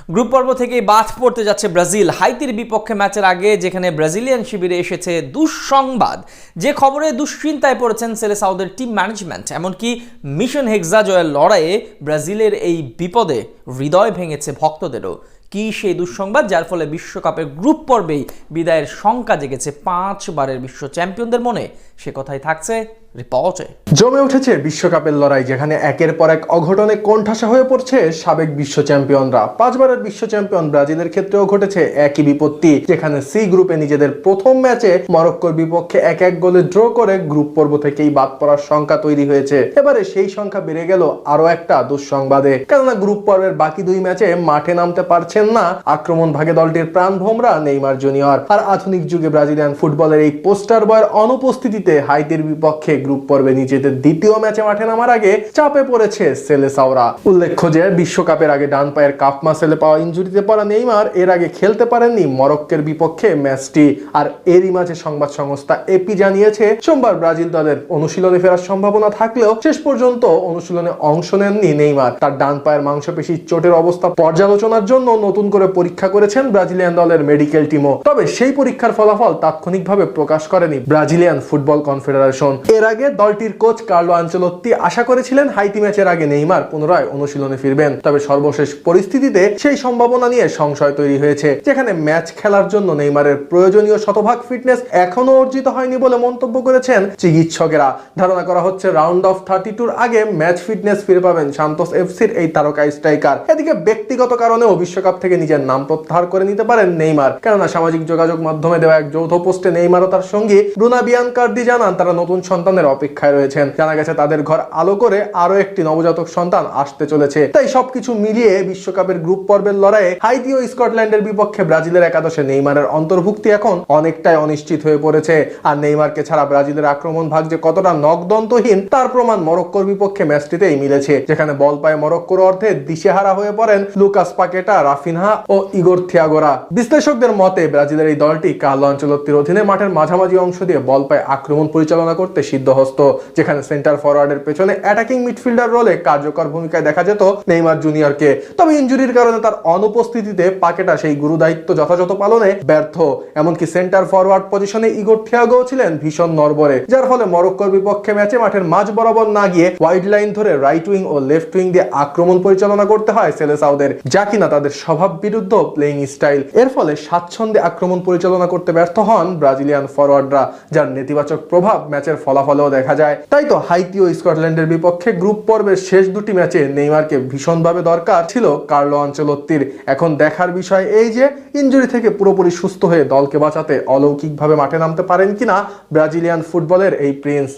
Group পর্ব থেকেই বাদ পড়তে যাচ্ছে ব্রাজিল হাইতির বিপক্ষে ম্যাচের আগে, যেখানে ব্রাজিলিয়ান শিবিরে এসেছে দুঃসংবাদ। যে খবরে দুশ্চিন্তায় পড়েছেন সেলেসাওদের টিম ম্যানেজমেন্ট, এমনকি মিশন হেক্সা জয়ের লড়াইয়ে ব্রাজিলের এই বিপদে হৃদয় ভেঙেছে ভক্তদেরও। কি সেই দুঃসংবাদ যার ফলে বিশ্বকাপের গ্রুপ পর্বেই বিদায়ের শঙ্কা জেগেছে 5 বারের বিশ্ব চ্যাম্পিয়নদের মনে? সে কথাই থাকছে রিপোর্টে। জমে উঠেছে বিশ্বকাপের লড়াই, যেখানে একের পর এক অঘটনে কোণঠাসা হয়ে পড়ছে সাবেক বিশ্ব চ্যাম্পিয়নরা। 5 বারের বিশ্ব চ্যাম্পিয়ন ব্রাজিলের ক্ষেত্রেও ঘটেছে একই বিপত্তি, যেখানে সি গ্রুপে নিজেদের প্রথম ম্যাচে মরক্কোর বিপক্ষে 1-1 গোলে ড্র করে গ্রুপ পর্ব থেকেই বাদ পড়ার সংখ্যা তৈরি হয়েছে। এবারে সেই সংখ্যা বেড়ে গেল আরো একটা দুঃসংবাদে, কেননা গ্রুপ পর্বের বাকি 2 ম্যাচে মাঠে নামতে পারছেন না আক্রমণ ভাগে দলটির প্রাণভোমরা নেইমার জুনিয়র। আর আধুনিক যুগে ব্রাজিলিয়ান ফুটবলের এই পোস্টার বয়ের অনুপস্থিতিতে হাইতির বিপক্ষে গ্রুপ পর্বে নিজেদের দ্বিতীয় ম্যাচে মাঠে নামার আগে চাপে পড়েছে সেলেসাওরা। উল্লেখ্য যে বিশ্বকাপের আগে ডান পায়ের কাফ মাসেলে পাওয়া ইনজুরিতে পড়া নেইমার এর আগে খেলতে পারেননি মরক্কোর বিপক্ষে ম্যাচটি। আর এরই মাঝে সংবাদ সংস্থা এপি জানিয়েছে সোমবার ব্রাজিল দলের অনুশীলনে ফেরার সম্ভাবনা থাকলেও শেষ পর্যন্ত অনুশীলনে অংশ নেননি নেইমার। তার ডান পায়ের মাংসপেশির চোটের অবস্থা পর্যালোচনার জন্য নতুন করে পরীক্ষা করেছেন ব্রাজিলিয়ান দলের মেডিকেল টিমও। তবে সেই পরীক্ষার ফলাফল তাৎক্ষণিকভাবে প্রকাশ করেনি ব্রাজিলিয়ান ফুটবল কনফেডারেশন। এর আগে দলটির কোচ কার্লো আনচেলত্তি আশা করেছিলেন হাইতি ম্যাচের আগে নেইমার পুনরায় অনুশীলনে ফিরবেন। তবে সর্বশেষ পরিস্থিতিতে সেই সম্ভাবনা নিয়ে সংশয় তৈরি হয়েছে, যেখানে ম্যাচ খেলার জন্য নেইমারের প্রয়োজনীয় শতভাগ ফিটনেস এখনো অর্জিত হয়নি বলে মন্তব্য করেছেন চিকিৎসকেরা। ধারণা করা হচ্ছে রাউন্ড অফ 32 আগে ম্যাচ ফিটনেস ফিরে পাবেন সান্তোস এফসির এই তারকা স্ট্রাইকার। এদিকে ব্যক্তিগত কারণেও বিশ্বকাপ থেকে নিজের নাম প্রত্যাহার করে নিতে পারেন নেইমার, কেননা সামাজিক যোগাযোগ মাধ্যমে দেওয়া এক যৌথ পোস্টে নেইমার ও তার সঙ্গী ব্রুনা বিয়ানকার্দি জানান তারা নতুন সন্তানের অপেক্ষায় রয়েছেন। জানা গেছে তাদের ঘর আলো করে আরো একটি নবজাতক সন্তান আসতে চলেছে। তাই সবকিছু মিলিয়ে বিশ্বকাপের গ্রুপ পর্বের লড়াইয়ে হাইতি ও স্কটল্যান্ডের বিপক্ষে ব্রাজিলের একাদশে নেইমারের অন্তর্ভুক্তি এখন অনেকটাই অনিশ্চিত হয়ে পড়েছে। আর নেইমারকে ছাড়া ব্রাজিলের আক্রমণ ভাগ যে কতটা নখদন্তহীন তার প্রমাণ মরক্কোর বিপক্ষে ম্যাচটিতেই মিলেছে, যেখানে বল পায় মরক্কোর অর্ধে দিশেহারা হয়ে পড়েন লুকাস পাকেটা, রাফিনহা ও ইগোর থিয়াগোরা। বিশ্লেষকদের মতে ব্রাজিলের এই দলটি কার্লো আনচেলত্তির অধীনে মাঠের মাঝামাঝি অংশ দিয়ে বল পায় আক্রমণ পরিচালনা করতে সিদ্ধহস্ত, যেখানে সেন্টার ফরওয়ার্ডের পেছনে অ্যাটাকিং মিডফিল্ডার রোলে কার্যকর ভূমিকায় দেখা যেত নেইমার জুনিয়রকে। তবে ইনজুরির কারণে তার অনুপস্থিতিতে পাকেটা সেই গুরু দায়িত্ব যথাযথ পালনে ব্যর্থ। এমনকি সেন্টার ফরওয়ার্ড পজিশনে ইগোর থিয়াগো ছিলেন ভীষণ নড়বড়ে, যার ফলে মরক্কোর বিপক্ষে ম্যাচে মাঠের মাঝ বরাবর না গিয়ে ওয়াইড লাইন ধরে রাইট উইং ও লেফট উইং দিয়ে আক্রমণ পরিচালনা করতে হয় সেলেসাওদের, যা কিনা তাদের স্বভাব বিরুদ্ধ প্লেইং স্টাইল। এর ফলে স্বাচ্ছন্দ্যে আক্রমণ পরিচালনা করতে ব্যর্থ হন ব্রাজিলিয়ান ফরওয়ার্ডরা, যার নেতিবাচক প্রভাব ম্যাচের ফলাফলেও দেখা যায়। তাই তো হাইতি ও স্কটল্যান্ডের বিপক্ষে গ্রুপ পর্বের শেষ 2টি ম্যাচে নেইমারকে ভীষণভাবে দরকার ছিল কার্লো আনচেলত্তির। এখন দেখার বিষয় এই যে ইনজুরি থেকে পুরোপুরি সুস্থ হয়ে দলকে বাঁচাতে অলৌকিকভাবে মাঠে নামতে পারেন কিনা ব্রাজিলিয়ান ফুটবলের এই প্রিন্স।